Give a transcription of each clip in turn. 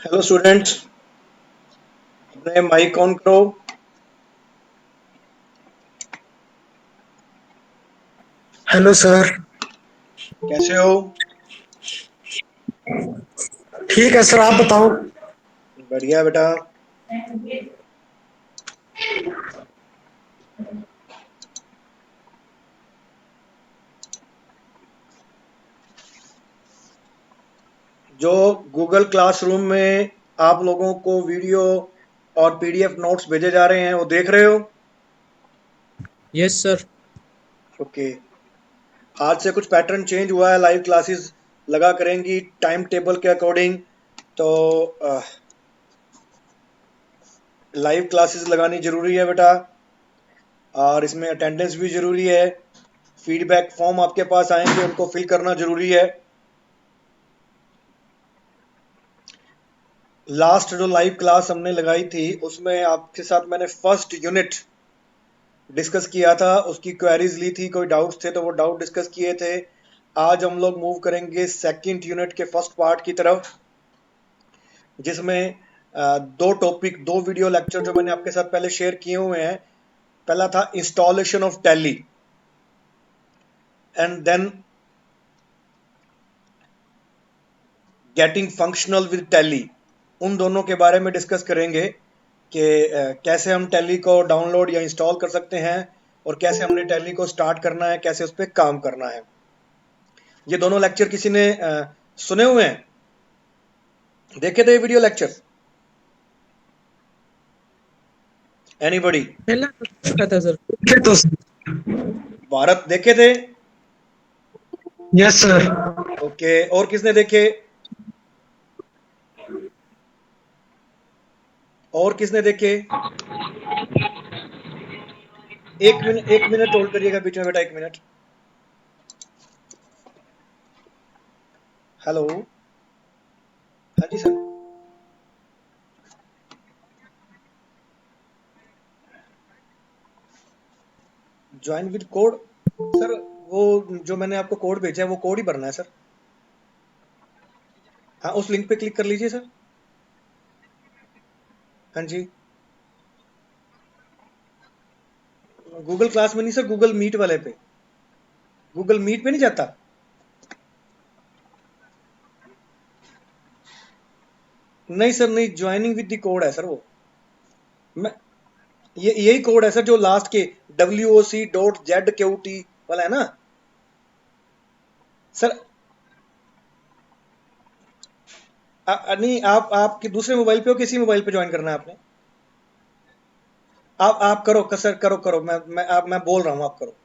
Hello students. अपने mic on करो। Hello sir. कैसे हो? ठीक है सर, आप बताओ। बढ़िया बेटा। जो गूगल क्लासरूम में आप लोगों को वीडियो और पीडीएफ नोट्स भेजे जा रहे हैं वो देख रहे हो? Yes sir. ओके। आज से कुछ पैटर्न चेंज हुआ है, लाइव क्लासेस लगा करेंगी टाइम टेबल के अकॉर्डिंग। तो लाइव क्लासेस लगानी जरूरी है बेटा, और इसमें अटेंडेंस भी जरूरी है। फीडबैक फॉर्म आपके पास आएंगे, उनको फिल करना जरूरी है। लास्ट जो लाइव क्लास हमने लगाई थी उसमें आपके साथ मैंने फर्स्ट यूनिट डिस्कस किया था, उसकी क्वेरीज ली थी, कोई डाउट्स थे तो वो डाउट डिस्कस किए थे। आज हम लोग मूव करेंगे सेकंड यूनिट के फर्स्ट पार्ट की तरफ, जिसमें दो टॉपिक, दो वीडियो लेक्चर जो मैंने आपके साथ पहले शेयर किए हुए हैं। पहला था installation of Tally, and then getting functional with Tally. उन दोनों के बारे में डिस्कस करेंगे कि कैसे हम टैली को डाउनलोड या इंस्टॉल कर सकते हैं, और कैसे हमने टैली को स्टार्ट करना है, कैसे उस पर काम करना है। ये दोनों लेक्चर किसी ने सुने हुए हैं, देखे थे वीडियो लेक्चर? एनीबॉडी? पहला देखा था सर। देखे तो सर। भारत देखे थे? Yes sir. ओके, और किसने देखे? और किसने देखे? एक मिनट होल्ड करिएगा बीच में बेटा, एक मिनट। हेलो। हाँ जी sir. Join with code? Sir वो जो मैंने आपको कोड भेजा है वो कोड ही भरना है सर। हाँ, उस लिंक पे क्लिक कर लीजिए सर। हाँ जी। गूगल क्लास में नहीं सर, गूगल मीट वाले पे। गूगल मीट पे नहीं जाता? नहीं सर नहीं, ज्वाइनिंग विद द कोड है सर वो। मैं ये यही कोड है सर जो लास्ट के WOC.ZQT वाला है ना सर। नहीं, आप आपके दूसरे मोबाइल पे हो, किसी मोबाइल पे ज्वाइन करना है आपने? आप करो सर, करो करो, मैं बोल रहा हूँ, आप करो।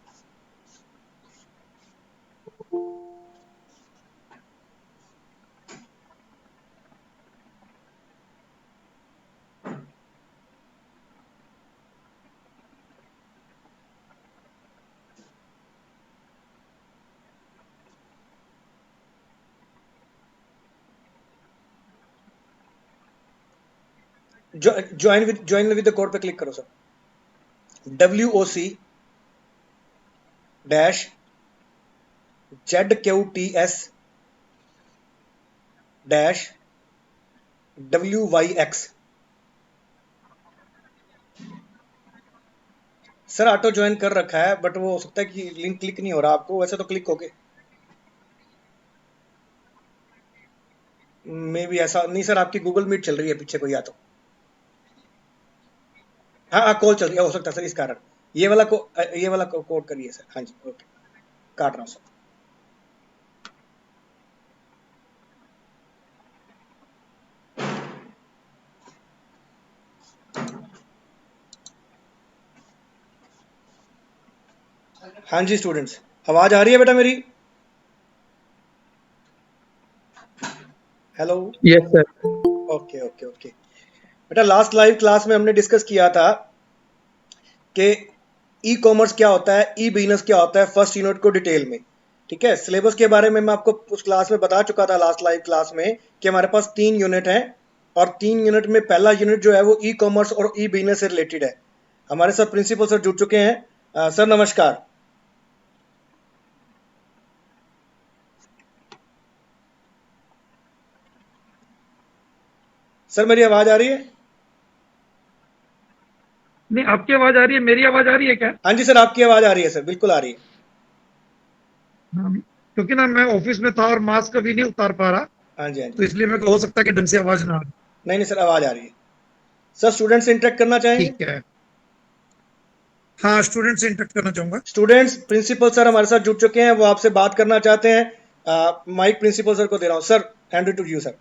ज्वाइन विद द कोड पे क्लिक करो sir. WOC-ZQTS-WYX। Sir auto join कर रखा है, बट वो हो सकता है कि लिंक क्लिक नहीं हो रहा आपको, वैसे तो क्लिक होके। मे भी ऐसा नहीं सर, आपकी गूगल मीट चल रही है पीछे कोई, या तो। हाँ हाँ, कॉल चल रही है, हो सकता है सर इस कारण। ये वाला कोड करिए सर। हाँ जी, ओके। काट रहा हूँ सर। हाँ जी स्टूडेंट्स, आवाज आ रही है बेटा मेरी? Hello. Yes sir. Okay okay okay. बेटा लास्ट लाइव क्लास में हमने डिस्कस किया था कि ई कॉमर्स क्या होता है, ई बिजनेस क्या होता है, फर्स्ट यूनिट को डिटेल में। ठीक है, सिलेबस के बारे में मैं आपको उस क्लास में बता चुका था, लास्ट लाइव क्लास में, कि हमारे पास 3 यूनिट हैं। और 3 यूनिट में पहला यूनिट जो है वो ई कॉमर्स और ई बिजनेस से रिलेटेड है। हमारे साथ प्रिंसिपल सर जुड़ चुके हैं। सर नमस्कार। सर मेरी आवाज आ रही है? नहीं, आपकी आवाज आ रही है, मेरी आवाज आ रही है क्या? हाँ जी सर, आपकी आवाज आ रही है सर, बिल्कुल आ रही है। हाँ, क्योंकि ना मैं ऑफिस में था और मास्क अभी नहीं उतार पा रहा, हाँ जी हाँ जी। तो इसलिए मेरे को हो सकता है कि ढंग से आवाज ना आ रही। नहीं नहीं सर, आवाज आ रही है। सर स्टूडेंट से इंटरेक्ट करना चाहेंगे? ठीक है। हाँ, स्टूडेंट से इंटरेक्ट करना चाहूंगा। स्टूडेंट्स, प्रिंसिपल सर हमारे साथ जुड़ चुके हैं, वो आपसे बात करना चाहते हैं। माइक प्रिंसिपल सर को दे रहा हूँ। Sir hand to you sir.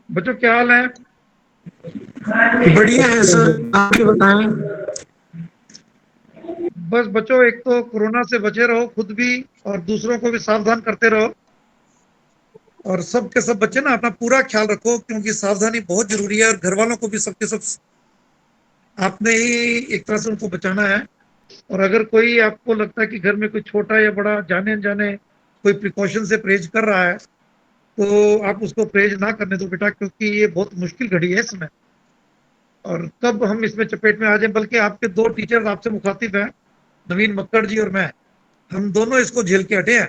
बच्चों क्या हाल है? बढ़िया है सर, आप ही बताएं। बस बच्चों, एक तो कोरोना से बचे रहो खुद भी, और दूसरों को भी सावधान करते रहो। और सब के सब बच्चे ना अपना पूरा ख्याल रखो, क्योंकि सावधानी बहुत जरूरी है, और घर वालों को भी सबके सब आपने ही एक तरह से उनको बचाना है। और अगर कोई आपको लगता है कि घर में कोई छोटा या बड़ा जाने अनजाने कोई प्रिकॉशन से परहेज कर रहा है, तो आप उसको परहेज ना करने दो बेटा, क्योंकि ये बहुत मुश्किल घड़ी है इसमें। और कब हम इसमें चपेट में आ जाए, बल्कि आपके दो टीचर आपसे मुखातिब हैं, नवीन मक्कड़ जी और मैं, हम दोनों इसको झेल के हटे हैं।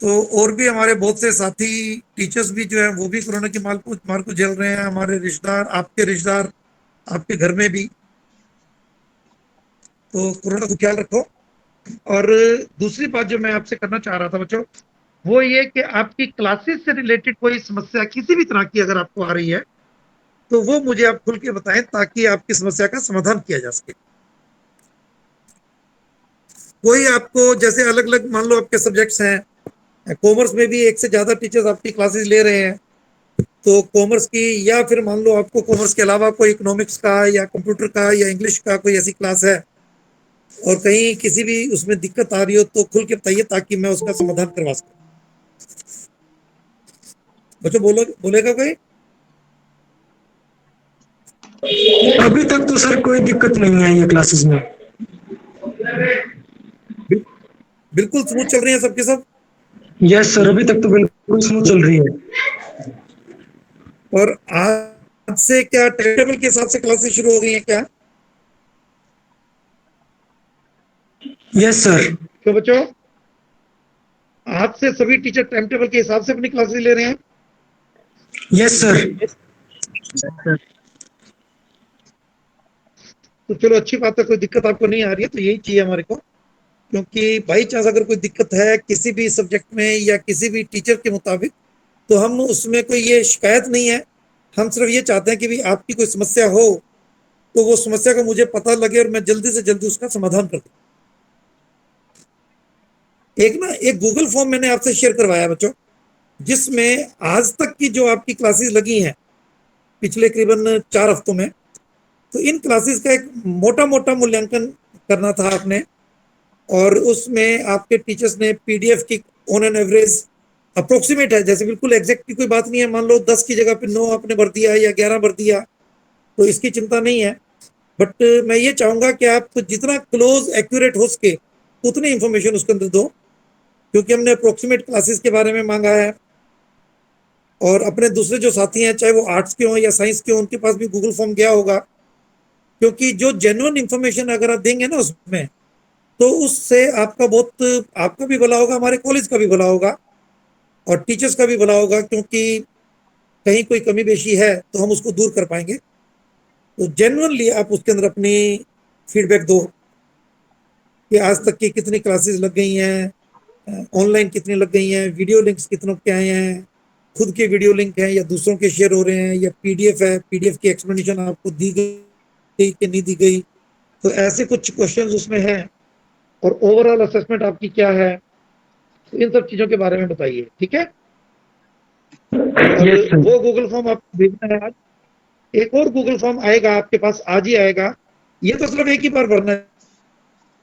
तो और भी हमारे बहुत से साथी टीचर्स भी जो है वो भी कोरोना की मार को झेल रहे हैं, हमारे रिश्तेदार, आपके रिश्तेदार, आपके घर में भी। तो कोरोना को ख्याल रखो। और दूसरी बात जो मैं आपसे करना चाह रहा था बच्चों, वो ये कि आपकी क्लासेस से रिलेटेड कोई समस्या किसी भी तरह की अगर आपको आ रही है, तो वो मुझे आप खुल के बताएं, ताकि आपकी समस्या का समाधान किया जा सके। कोई आपको जैसे अलग अलग मान लो आपके सब्जेक्ट्स हैं, कॉमर्स में भी एक से ज्यादा टीचर्स आपकी क्लासेस ले रहे हैं, तो कॉमर्स की, या फिर मान लो आपको कॉमर्स के अलावा कोई इकोनॉमिक्स का या कंप्यूटर का या इंग्लिश का कोई ऐसी क्लास है, और कहीं किसी भी उसमें दिक्कत आ रही हो, तो खुल के बताइए ताकि मैं उसका समाधान करवा सकूं। बच्चों बोलेगा कोई? अभी तक तो सर कोई दिक्कत नहीं आई है क्लासेस में। बिल्कुल स्मूथ चल रही है सबके सब। यस सर, अभी तक तो बिल्कुल स्मूथ चल रही है। और आज से क्या टाइम टेबल के हिसाब से क्लासेस शुरू हो गई हैं क्या? Yes sir. तो बच्चों, आज से सभी टीचर टाइम टेबल के हिसाब से अपनी क्लासेस ले रहे हैं? Yes sir. तो चलो अच्छी बात है, कोई दिक्कत आपको नहीं आ रही है, तो यही चाहिए हमारे को। क्योंकि बाई चांस अगर कोई दिक्कत है किसी भी सब्जेक्ट में या किसी भी टीचर के मुताबिक, तो हम उसमें कोई ये शिकायत नहीं है। हम सिर्फ ये चाहते हैं कि भी आपकी कोई समस्या हो, तो वो समस्या का मुझे पता लगे और मैं जल्दी से जल्दी उसका समाधान कर दूं। एक गूगल फॉर्म मैंने आपसे शेयर करवाया बच्चों, जिसमें आज तक की जो आपकी क्लासेस लगी हैं पिछले करीबन 4 हफ्तों में, तो इन क्लासेस का एक मोटा मोटा मूल्यांकन करना था आपने। और उसमें आपके टीचर्स ने पीडीएफ की ऑन एन एवरेज अप्रोक्सीमेट है, जैसे बिल्कुल एग्जैक्ट की कोई बात नहीं है, मान लो 10 की जगह पे 9 आपने भर दिया या 11 भर दिया, तो इसकी चिंता नहीं है। बट मैं ये चाहूंगा कि आप जितना क्लोज एक्यूरेट हो सके उतनी इंफॉर्मेशन उसके अंदर दो, क्योंकि हमने अप्रोक्सीमेट क्लासेस के बारे में मांगा है। और अपने दूसरे जो साथी हैं, चाहे वो आर्ट्स के हों या साइंस के हों, उनके पास भी गूगल फॉर्म गया होगा। क्योंकि जो जेन्युइन इंफॉर्मेशन अगर आप देंगे ना उसमें, तो उससे आपका बहुत, आपका भी भला होगा, हमारे कॉलेज का भी भला होगा, और टीचर्स का भी भला होगा। क्योंकि कहीं कोई कमी बेशी है तो हम उसको दूर कर पाएंगे। तो जेन्युइनली आप उसके अंदर अपनी फीडबैक दो कि आज तक की कितनी क्लासेस लग गई हैं, ऑनलाइन कितनी लग गई हैं, वीडियो लिंक्स कितनों के आए हैं, खुद के वीडियो लिंक हैं या दूसरों के शेयर हो रहे हैं, या पीडीएफ है, पीडीएफ की एक्सप्लेनेशन आपको दी गई कि नहीं दी गई। तो ऐसे कुछ क्वेश्चंस उसमें हैं। और ओवरऑल असेसमेंट आपकी क्या है, तो इन सब चीजों के बारे में बताइए, ठीक है? और यस सर। वो गूगल फॉर्म आपको भेजना है आज। एक और गूगल फॉर्म आएगा आपके पास, आज ही आएगा। ये तो सिर्फ एक ही बार भरना है,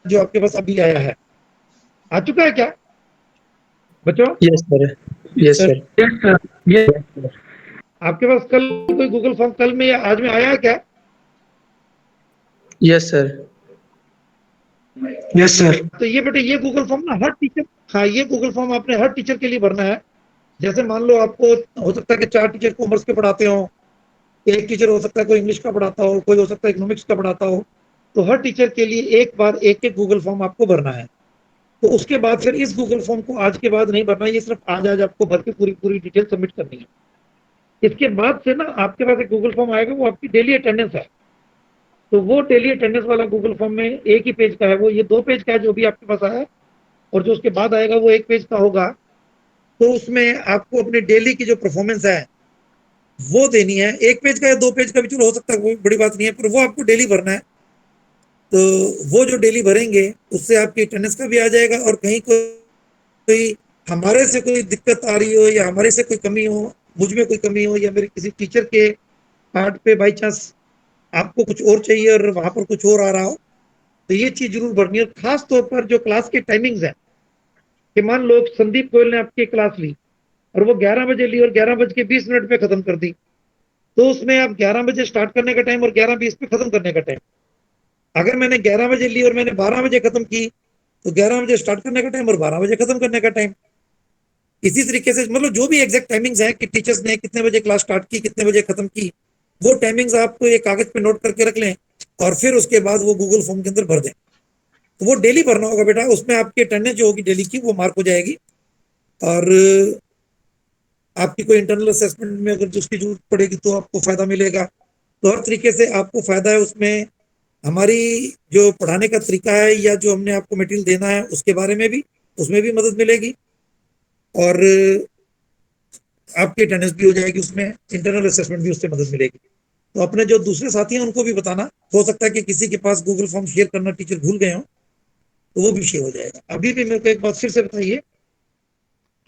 जो आपके पास अभी आया है। आ चुका है क्या बच्चों? Yes sir. Yes sir. Yes sir. Yes. आपके पास कल कोई गूगल फॉर्म कल में या आज में आया है क्या? Yes sir. Yes sir. तो ये बेटे, ये गूगल फॉर्म ना हर टीचर, हाँ, ये गूगल फॉर्म आपने हर टीचर के लिए भरना है। जैसे मान लो आपको हो सकता है कि 4 टीचर कॉमर्स के पढ़ाते हो, एक टीचर हो सकता है कोई इंग्लिश का पढ़ाता हो, कोई हो सकता है इकोनॉमिक्स का पढ़ाता हो। तो हर टीचर के लिए एक बार एक एक गूगल फॉर्म आपको भरना है। तो उसके बाद फिर इस गूगल फॉर्म को आज के बाद नहीं भरना, ये सिर्फ आज आपको भर के पूरी पूरी डिटेल सबमिट करनी है। इसके बाद से ना आपके पास एक गूगल फॉर्म आएगा, वो आपकी डेली अटेंडेंस है। तो वो डेली अटेंडेंस वाला गूगल फॉर्म में एक ही पेज का है, वो ये 2 पेज का है जो भी आपके पास आया है, और जो उसके बाद आएगा वो 1 पेज का होगा। तो उसमें आपको अपनी डेली की जो परफॉर्मेंस है वो देनी है। 1 पेज का या 2 पेज का भी चलो हो सकता है, कोई बड़ी बात नहीं है, पर वो आपको डेली भरना है। तो वो जो डेली भरेंगे उससे आपकी अटेंडेंस का भी आ जाएगा, और कहीं कोई हमारे से कोई दिक्कत आ रही हो या हमारे से कोई कमी हो, मुझ में कोई कमी हो या मेरे किसी टीचर के पार्ट पे बाई चांस आपको कुछ और चाहिए और वहां पर कुछ और आ रहा हो, तो ये चीज जरूर भरनी है। खास तौर पर जो क्लास की टाइमिंग्स है, कि मान लो संदीप गोयल ने आपकी क्लास ली और वो 11 बजे ली और 11:20 पे खत्म कर दी, तो उसमें आप 11 बजे स्टार्ट करने का टाइम और 11:20 पे खत्म करने का टाइम, अगर मैंने 11 बजे ली और मैंने 12 बजे खत्म की, तो 11 बजे स्टार्ट करने का टाइम और 12 बजे खत्म करने का टाइम। इसी तरीके से मतलब जो भी एग्जैक्ट टाइमिंग्स है कि टीचर्स ने कितने बजे क्लास स्टार्ट की, कितने बजे खत्म की, वो टाइमिंग्स आप एक कागज पे नोट करके रख लें और फिर उसके बाद वो गूगल फॉर्म के अंदर भर दें। तो वो डेली भरना होगा बेटा, उसमें आपकी अटेंडेंस जो होगी डेली की वो मार्क हो जाएगी। और आपकी कोई इंटरनल असेसमेंट में अगर उसकी जरूरत पड़ेगी तो आपको फायदा मिलेगा। तो हर तरीके से आपको फायदा है उसमें। हमारी जो पढ़ाने का तरीका है या जो हमने आपको मटेरियल देना है उसके बारे में भी, उसमें भी मदद मिलेगी, और आपकी अटेंडेंस भी हो जाएगी, उसमें इंटरनल असेसमेंट भी उससे मदद मिलेगी। तो अपने जो दूसरे साथी हैं उनको भी बताना, हो सकता है कि किसी के पास गूगल फॉर्म शेयर करना टीचर भूल गए हो, तो वो भी शेयर हो जाएगा। अभी भी मेरे को एक बात फिर से बताइए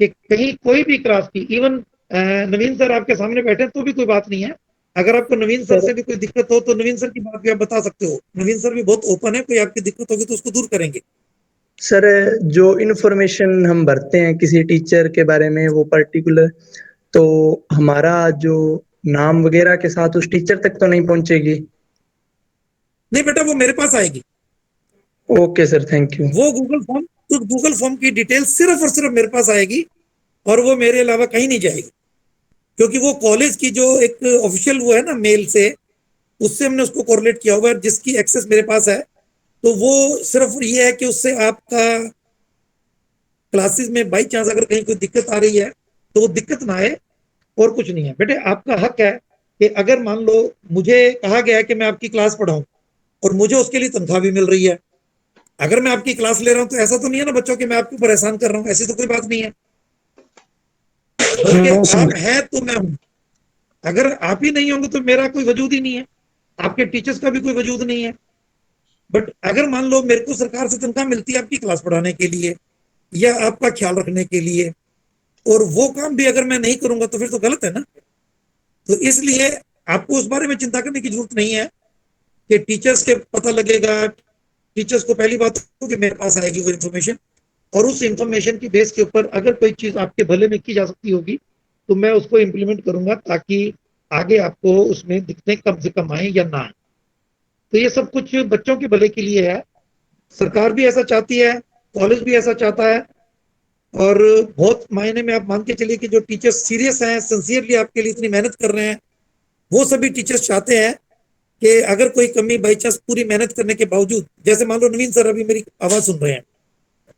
कि कहीं कोई भी क्लास की, इवन नवीन सर आपके सामने बैठे तो भी कोई बात नहीं है, अगर आपको नवीन सर से भी कोई दिक्कत हो तो नवीन सर की बात भी आप बता सकते हो। नवीन सर भी बहुत ओपन है, कोई आपकी दिक्कत होगी तो उसको दूर करेंगे। सर जो इन्फॉर्मेशन हम भरते हैं किसी टीचर के बारे में वो पर्टिकुलर, तो हमारा जो नाम वगैरह के साथ उस टीचर तक तो नहीं पहुंचेगी? नहीं बेटा, वो मेरे पास आएगी। Okay sir, thank you. वो गूगल फॉर्म की डिटेल सिर्फ और सिर्फ मेरे पास आएगी, और वो मेरे अलावा कहीं नहीं जाएगी, क्योंकि वो कॉलेज की जो एक ऑफिशियल वो है ना मेल से, उससे हमने उसको कोरिलेट किया हुआ है, जिसकी एक्सेस मेरे पास है। तो वो सिर्फ ये है कि उससे आपका क्लासेस में बाई चांस अगर कहीं कोई दिक्कत आ रही है तो वो दिक्कत ना आए, और कुछ नहीं है। बेटे आपका हक है कि अगर मान लो मुझे कहा गया है कि मैं आपकी क्लास पढ़ाऊं और मुझे उसके लिए तनख्वाह भी मिल रही है, अगर मैं आपकी क्लास ले रहा हूं तो ऐसा तो नहीं है ना बच्चों कि मैं आपके ऊपर एहसान कर रहा हूं, ऐसी तो कोई बात नहीं है। बल्कि आप हैं तो मैं हूं, अगर आप ही नहीं होंगे तो मेरा कोई वजूद ही नहीं है, आपके टीचर्स का भी कोई वजूद नहीं है। बट अगर मान लो मेरे को सरकार से तनख्वाह मिलती है आपकी क्लास पढ़ाने के लिए या आपका ख्याल रखने के लिए, और वो काम भी अगर मैं नहीं करूंगा तो फिर तो गलत है ना। तो इसलिए आपको उस बारे में चिंता करने की जरूरत नहीं है कि टीचर्स के पता लगेगा। टीचर्स को पहली बात तो कि मेरे पास आएगी वो इन्फॉर्मेशन, और उस इंफॉर्मेशन की बेस के ऊपर अगर कोई चीज आपके भले में की जा सकती होगी तो मैं उसको इम्प्लीमेंट करूंगा, ताकि आगे आपको उसमें दिक्कतें कम से कम आए या ना आए। तो ये सब कुछ बच्चों के भले के लिए है, सरकार भी ऐसा चाहती है, कॉलेज भी ऐसा चाहता है, और बहुत मायने में आप मान के चलिए कि जो टीचर्स सीरियस हैं, सिंसियरली आपके लिए इतनी मेहनत कर रहे हैं, वो सभी टीचर्स चाहते हैं कि अगर कोई कमी बाई चांस पूरी मेहनत करने के बावजूद, जैसे मान लो नवीन सर अभी मेरी आवाज सुन रहे हैं,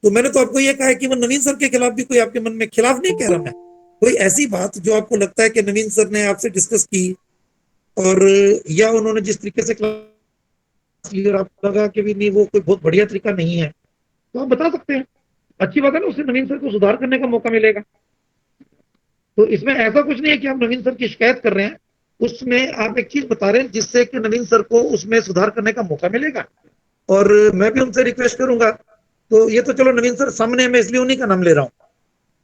तो मैंने तो आपको ये कहा है कि वो नवीन सर के खिलाफ भी कोई आपके मन में, खिलाफ नहीं कह रहा मैं, कोई ऐसी बात जो आपको लगता है कि नवीन सर ने आपसे डिस्कस की और या उन्होंने जिस तरीके से क्लास ली और आपको लगा कि भी नहीं वो कोई बहुत बढ़िया तरीका नहीं है, तो आप बता सकते हैं। अच्छी बात है ना, उससे नवीन सर को सुधार करने का मौका मिलेगा। तो इसमें ऐसा कुछ नहीं है कि आप नवीन सर की शिकायत कर रहे हैं, उसमें आप एक चीज बता रहे हैं जिससे कि नवीन सर को उसमें सुधार करने का मौका मिलेगा। और मैं भी उनसे रिक्वेस्ट करूंगा, तो ये तो चलो नवीन सर सामने, मैं इसलिए उन्हीं का नाम ले रहा हूँ,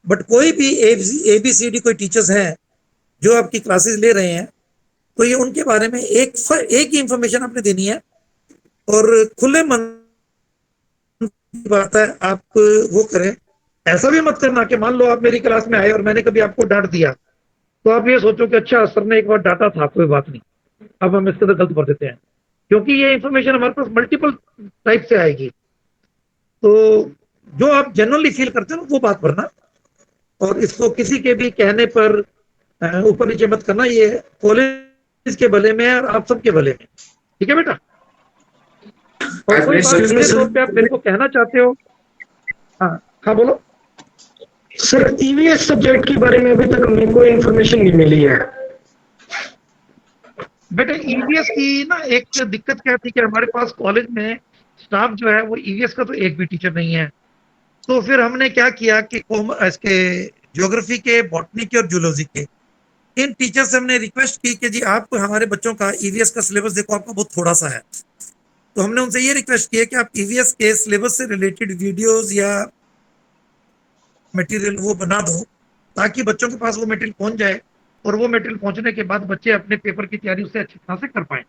बट कोई भी ABCD कोई टीचर्स हैं जो आपकी क्लासेस ले रहे हैं, तो ये उनके बारे में एक ही इंफॉर्मेशन आपने देनी है, और खुले मन की बात है आप वो करें। ऐसा भी मत करना कि मान लो आप मेरी क्लास में आए और मैंने कभी आपको डांट दिया, तो आप ये सोचो कि अच्छा सर ने एक बार डांटा था, कोई बात नहीं, अब हम इसके अंदर गलत भर देते हैं, क्योंकि ये इंफॉर्मेशन हमारे पास मल्टीपल टाइप से आएगी। तो जो आप जनरली फील करते हो वो बात भरना, और इसको किसी के भी कहने पर ऊपर नीचे मत करना, ये कॉलेज के भले में है और आप सबके भले में, ठीक है बेटा। और कोई बात सीधे तौर पे आप मेरे को कहना चाहते हो हाँ हाँ बोलो। सर ईवीएस सब्जेक्ट के बारे में अभी तक हमें कोई इन्फॉर्मेशन नहीं मिली है। बेटा ईवीएस की ना एक दिक्कत क्या थी कि हमारे पास कॉलेज में स्टाफ जो है वो ईवीएस का तो एक भी टीचर नहीं है। तो फिर हमने क्या किया कि इसके ज्योग्राफी के, बॉटनी के और जूलॉजी के इन टीचर से हमने रिक्वेस्ट की कि जी आप हमारे बच्चों का ईवीएस का सिलेबस देखो, आपका बहुत थोड़ा सा है। तो हमने उनसे ये रिक्वेस्ट की है कि आप ईवीएस के सिलेबस से रिलेटेड वीडियोस या मटेरियल वो बना दो ताकि बच्चों के पास वो मटेरियल पहुंच जाए और वो मटेरियल पहुंचने के बाद बच्चे अपने पेपर की तैयारी उससे अच्छी तरह से कर पाए।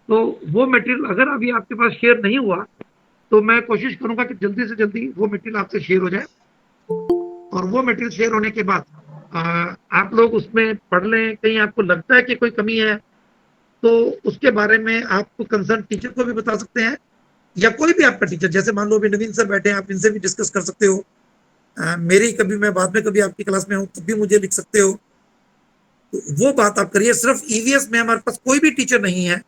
तो वो मटेरियल अगर अभी आपके पास शेयर नहीं हुआ तो मैं कोशिश करूंगा कि जल्दी से जल्दी वो मटेरियल आपसे शेयर हो जाए, और वो मटेरियल शेयर होने के बाद आप लोग उसमें पढ़ लें। कहीं आपको लगता है कि कोई कमी है तो उसके बारे में आप कंसर्न टीचर को भी बता सकते हैं, या कोई भी आपका टीचर, जैसे मान लो अभी नवीन सर बैठे हैं, आप इनसे भी डिस्कस कर सकते हो। मेरी कभी मैं बाद में कभी आपकी क्लास में हूँ तब भी मुझे लिख सकते हो। तो वो बात आप करिए। सिर्फ ईवीएस में हमारे पास कोई भी टीचर नहीं है।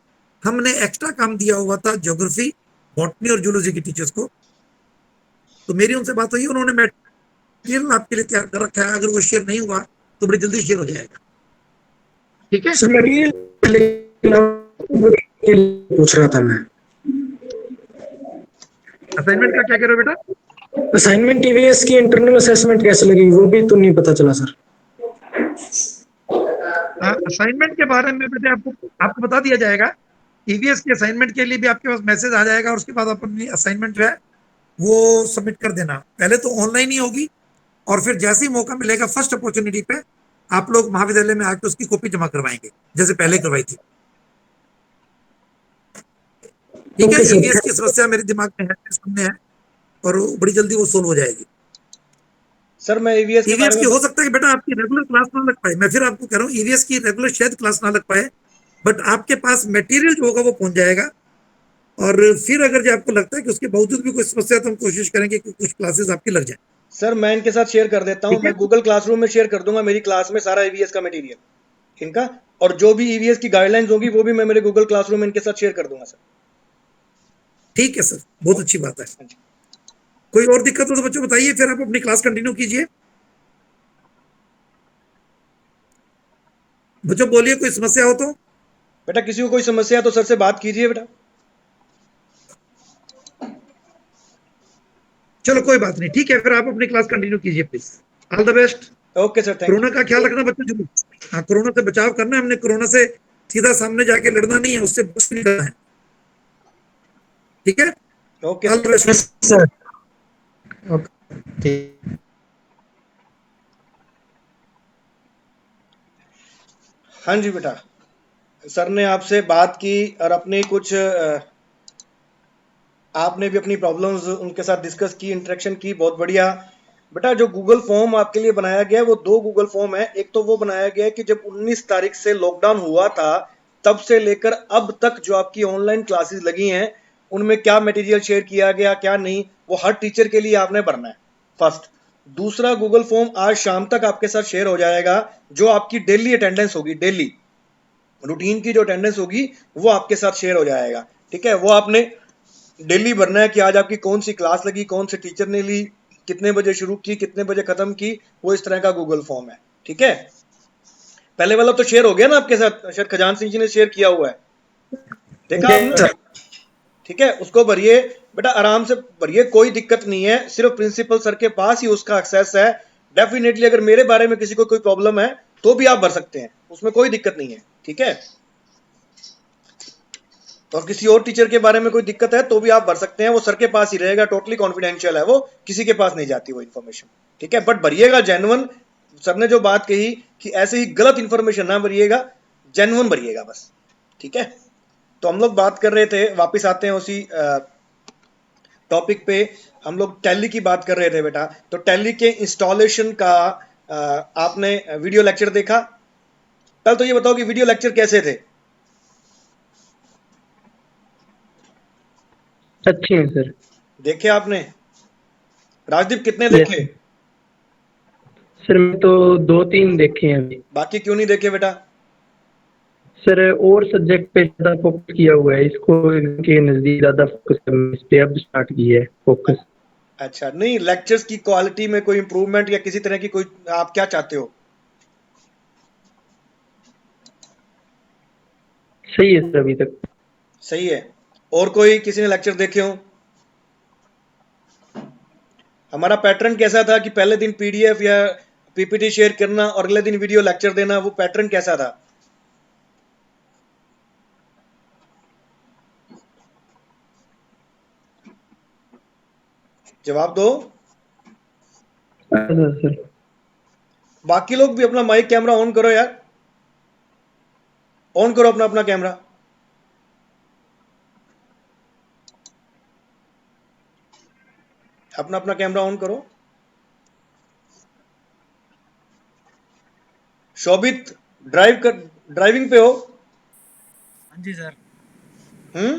हमने एक्स्ट्रा काम दिया हुआ था ज्योग्राफी, बॉटनी और जूलॉजी के टीचर्स को। तो मेरी उनसे बात हुई, उन्होंने मटेरियल आपके लिए तैयार कर रखा है। अगर वो शेयर नहीं हुआ तो बड़ी जल्दी शेयर हो जाएगा। ठीक है सर मटेरियल पूछ रहा था मैं। असाइनमेंट का क्या कह रहे हो बेटा? असाइनमेंट ईवीएस की इंटरनल असेसमेंट कैसे लगी वो भी तो नहीं पता चला सर। असाइनमेंट के बारे में बेटे आपको बता दिया जाएगा। ईवीएस के असाइनमेंट के लिए भी आपके पास मैसेज आ जाएगा और उसके बाद आप अपनी असाइनमेंट जो है वो सबमिट कर देना। पहले तो ऑनलाइन ही होगी और फिर जैसे ही मौका मिलेगा फर्स्ट अपॉर्चुनिटी पे आप लोग महाविद्यालय में आकर उसकी कॉपी जमा करवाएंगे जैसे पहले करवाई थी। ठीक है, ईवीएस की समस्या मेरे दिमाग में है, मेरे सामने है और बड़ी जल्दी वो सोल्व हो जाएगी। सर मैं ईवीएस के ईवीएस बारे की में हो सकता है कि बेटा आपकी रेगुलर क्लास ना लग पाए। मैं फिर आपको कह रहा हूँ ईवीएस की रेगुलर शायद क्लास ना लग पाए, बट आपके पास मटेरियल जो होगा वो पहुंच जाएगा। और फिर अगर जो आपको लगता है कि उसके बावजूद भी कोई समस्या तो हम कोशिश करेंगे कि कुछ क्लासेस आपकी लग जाए। सर मैं इनके साथ शेयर कर देता हूँ। ठीक है, मैं गूगल क्लासरूम में शेयर कर दूंगा मेरी क्लास में सारा ईवीएस का मटेरियल इनका, और जो भी ईवीएस की गाइडलाइंस होगी वो भी मैं मेरे गूगल क्लासरूम में इनके साथ शेयर कर दूंगा सर। ठीक है सर, बहुत अच्छी बात है। हाँ जी। कोई और दिक्कत हो तो बच्चों बताइए, फिर आप अपनी क्लास कंटिन्यू कीजिए। बच्चों बोलिए कोई समस्या हो तो। बेटा किसी को कोई समस्या है तो सर से बात कीजिए बेटा। चलो कोई बात नहीं, ठीक है, फिर आप अपनी क्लास कंटिन्यू कीजिए please. All the best. Okay sir, thank corona you. का ख्याल रखना बच्चों जरूर। हाँ, कोरोना से बचाव करना है। हमने कोरोना से सीधा सामने जाके लड़ना नहीं है, उससे बच निकलना है। ठीक है, okay all the sir. Best. Sir okay. हाँ जी बेटा, सर ने आपसे बात की और अपनी कुछ आपने भी अपनी प्रॉब्लम्स उनके साथ डिस्कस की, इंटरेक्शन की, बहुत बढ़िया। बेटा जो गूगल फॉर्म आपके लिए बनाया गया है वो दो गूगल फॉर्म है। एक तो वो बनाया गया है कि जब 19 तारीख से लॉकडाउन हुआ था तब से लेकर अब तक जो आपकी ऑनलाइन क्लासेस लगी हैं उनमें क्या मटेरियल शेयर किया गया क्या नहीं, वो हर टीचर के लिए आपने भरना है फर्स्ट। दूसरा गूगल फॉर्म आज शाम तक आपके साथ शेयर हो जाएगा, जो आपकी डेली अटेंडेंस होगी, डेली रूटीन की जो अटेंडेंस होगी वो आपके साथ शेयर हो जाएगा। ठीक है, वो आपने डेली भरना है कि आज आपकी कौन सी क्लास लगी, कौन से टीचर ने ली, कितने बजे शुरू की, कितने बजे खत्म की, वो इस तरह का गूगल फॉर्म है। ठीक है, पहले वाला तो शेयर हो गया ना आपके साथ, शायद खजान सिंह जी ने शेयर किया हुआ है, देखा आपने? ठीक है, उसको भरिए बेटा, आराम से भरिए, कोई दिक्कत नहीं है। सिर्फ प्रिंसिपल सर के पास ही उसका एक्सेस है। डेफिनेटली अगर मेरे बारे में किसी को कोई प्रॉब्लम है तो भी आप भर सकते हैं, उसमें कोई दिक्कत नहीं है। ठीक है, और किसी और टीचर के बारे में कोई दिक्कत है तो भी आप भर सकते हैं, वो सर के पास ही रहेगा, टोटली कॉन्फिडेंशियल है, वो किसी के पास नहीं जाती वो इन्फॉर्मेशन। ठीक है, बट भरिएगा जेन्युइन। सर ने जो बात कही कि ऐसे ही गलत इन्फॉर्मेशन ना भरिएगा, जेन्युइन भरिएगा बस। ठीक है, तो हम लोग बात कर रहे थे, वापस आते हैं उसी टॉपिक पे। हम लोग टैली की बात कर रहे थे बेटा। तो टैली के इंस्टॉलेशन का आपने वीडियो लेक्चर देखा कल? तो ये बताओ कि वीडियो लेक्चर कैसे थे? अच्छे हैं सर। देखे आपने? राजदीप कितने यस देखे? सर, मैं तो 2-3 देखे हैं अभी। बाकी क्यों नहीं देखे बेटा? सर और सब्जेक्ट पे ज़्यादा फोकस किया हुआ है, इसको के नज़दीक ज़्यादा फोकस करना, इस पे अब स्टार्ट किया है फोकस। अच्छा, नहीं लेक्चर्स की क्वालिटी में कोई इंप्रूवमेंट या किसी तरह की कोई आप क्या चाहते हो? सही है सर अभी तक। सही है। और कोई किसी ने लेक्चर देखे हो? हमारा पैटर्न कैसा था कि पहले दिन पीडीएफ या पीपीटी शेयर करना और अगले दिन वीडियो लेक्चर देना, वो पैटर्न कैसा था? जवाब दो। सर बाकी लोग भी अपना माइक कैमरा ऑन करो यार, ऑन करो अपना अपना कैमरा। अपना अपना कैमरा ऑन करो। शोभित ड्राइविंग पे हो? हाँ जी सर। हम्म।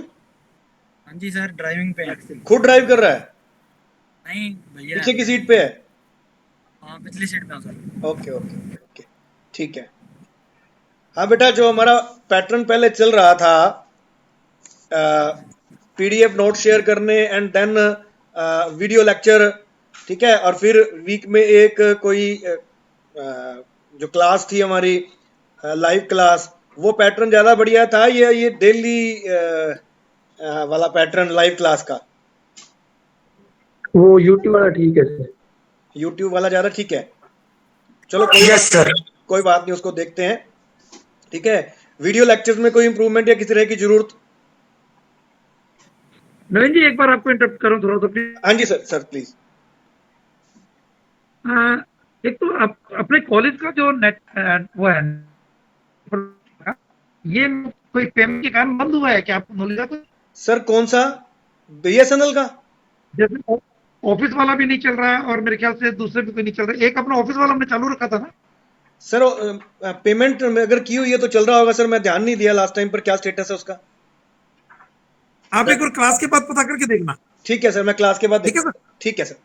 हाँ जी सर, ड्राइविंग पे हैं। खुद ड्राइव कर रहा है? नहीं भैया पीछे की हैं। सीट पे है? हाँ, पिछली सीट पे हूँ sir. Okay okay okay okay, ठीक है। हाँ बेटा, जो हमारा पैटर्न पहले चल रहा था, पीडीएफ नोट शेयर करने एंड देन वीडियो लेक्चर, ठीक है, और फिर वीक में एक कोई जो क्लास थी हमारी लाइव क्लास, वो पैटर्न ज्यादा बढ़िया था या ये डेली वाला पैटर्न लाइव क्लास का? वो यूट्यूब वाला ठीक है सर। यूट्यूब वाला ज्यादा ठीक है। चलो कोई यस सर। कोई बात नहीं, उसको देखते हैं। ठीक है। वीडियो लेक्चर्स में कोई इंप्रूवमेंट या किसी तरह की जरूरत? नवीन जी, एक बार आपको इंटरप्ट करूं थोड़ा तो प्लीज। हाँ जी सर, सर प्लीज। एक तो आप अपने कॉलेज का जो नेट वो है, ये कोई पेमेंट के कारण बंद हुआ है क्या? आपको नॉलेज है कुछ? सर कौन सा? बीएसएनएल का? जैसे ऑफिस वाला भी नहीं चल रहा है और मेरे ख्याल से दूसरे भी कोई नहीं चल रहा है। एक अपना ऑफिस वाला हमने चालू रखा था ना। सर पेमेंट अगर की हुई है तो चल रहा होगा सर, मैं ध्यान नहीं दिया लास्ट टाइम पर, क्या स्टेटस है उसका? आप एक बार क्लास के बाद पता करके देखना। ठीक है सर, मैं क्लास के बाद ठीक है देखता सर। हूँ। ठीक है सर,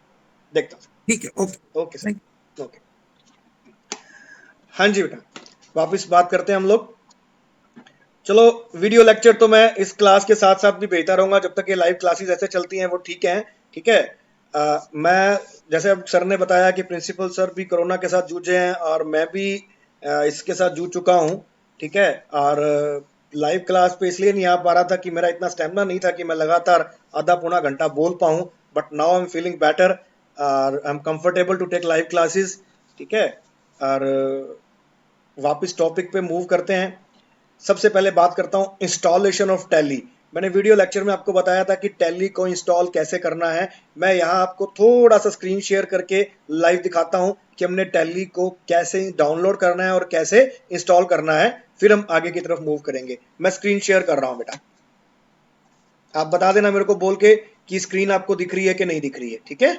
देखता हूँ। ठीक है, ओके। Okay sir, okay. हाँ जी बेटा, वापस बात करते हैं हम लोग। चलो, वीडियो लेक्चर तो मैं इस क्लास के साथ साथ भी भेजता रहूंगा जब तक ये लाइव क्लासेस ऐसे चलती हैं, वो ठीक है। ठीक है। मैं, जैसे अब सर ने बताया कि प्रिंसिपल सर भी कोरोना के साथ जूझे हैं और मैं भी इसके साथ जूझ चुका हूँ। ठीक है। और लाइव क्लास पे इसलिए नहीं आ पा रहा था कि मेरा इतना स्टेमिना नहीं था कि मैं लगातार आधा पौना घंटा बोल पाऊँ, but now I am feeling better और I am comfortable to take live classes. ठीक है। और वापस टॉपिक पे मूव करते हैं। सबसे पहले बात करता हूं इंस्टॉलेशन ऑफ टैली। मैंने वीडियो लेक्चर में आपको बताया था कि टैली को इंस्टॉल कैसे करना है। मैं यहां आपको थोड़ा सा स्क्रीन शेयर करके लाइव दिखाता हूं कि हमने टैली को कैसे डाउनलोड करना है और कैसे इंस्टॉल करना है, फिर हम आगे की तरफ मूव करेंगे। मैं स्क्रीन शेयर कर रहा हूं बेटा, आप बता देना मेरे को बोल के कि स्क्रीन आपको दिख रही है कि नहीं दिख रही है। ठीक है।